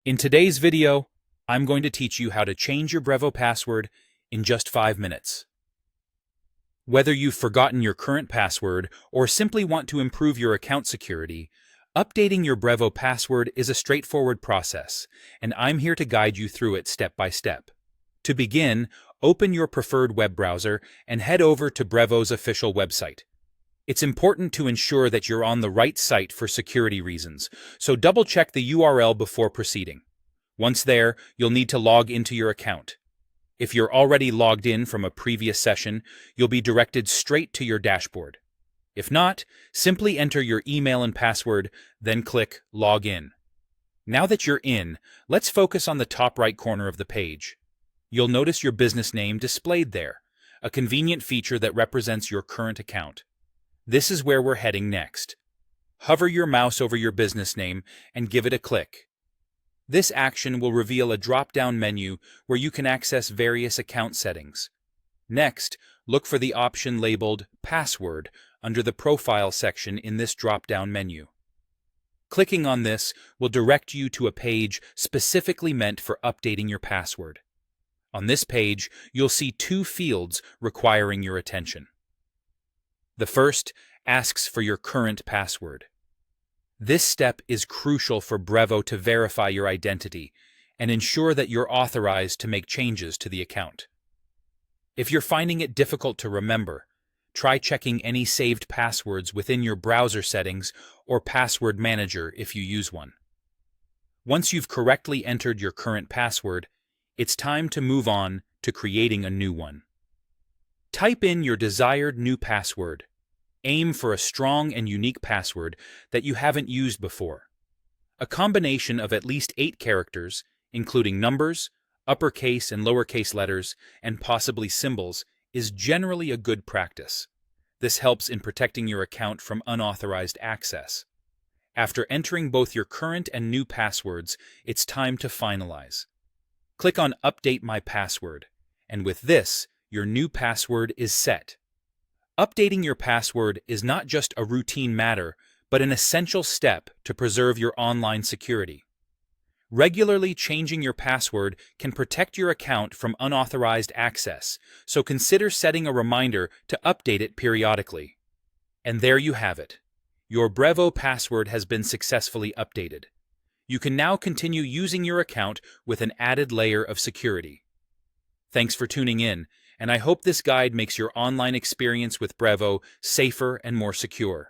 In today's video, I'm going to teach you how to change your Brevo password in just 5 minutes. Whether you've forgotten your current password or simply want to improve your account security, updating your Brevo password is a straightforward process, and I'm here to guide you through it step by step. To begin, open your preferred web browser and head over to Brevo's official website. It's important to ensure that you're on the right site for security reasons, so double-check the URL before proceeding. Once there, you'll need to log into your account. If you're already logged in from a previous session, you'll be directed straight to your dashboard. If not, simply enter your email and password, then click Log In. Now that you're in, let's focus on the top right corner of the page. You'll notice your business name displayed there, a convenient feature that represents your current account. This is where we're heading next. Hover your mouse over your business name and give it a click. This action will reveal a drop-down menu where you can access various account settings. Next, look for the option labeled Password under the Profile section in this drop-down menu. Clicking on this will direct you to a page specifically meant for updating your password. On this page, you'll see two fields requiring your attention. The first asks for your current password. This step is crucial for Brevo to verify your identity and ensure that you're authorized to make changes to the account. If you're finding it difficult to remember, try checking any saved passwords within your browser settings or password manager if you use one. Once you've correctly entered your current password, it's time to move on to creating a new one. Type in your desired new password. Aim for a strong and unique password that you haven't used before. A combination of at least 8 characters, including numbers, uppercase and lowercase letters, and possibly symbols, is generally a good practice. This helps in protecting your account from unauthorized access. After entering both your current and new passwords, it's time to finalize. Click on Update My Password, and with this, your new password is set. Updating your password is not just a routine matter, but an essential step to preserve your online security. Regularly changing your password can protect your account from unauthorized access, so consider setting a reminder to update it periodically. And there you have it. Your Brevo password has been successfully updated. You can now continue using your account with an added layer of security. Thanks for tuning in, and I hope this guide makes your online experience with Brevo safer and more secure.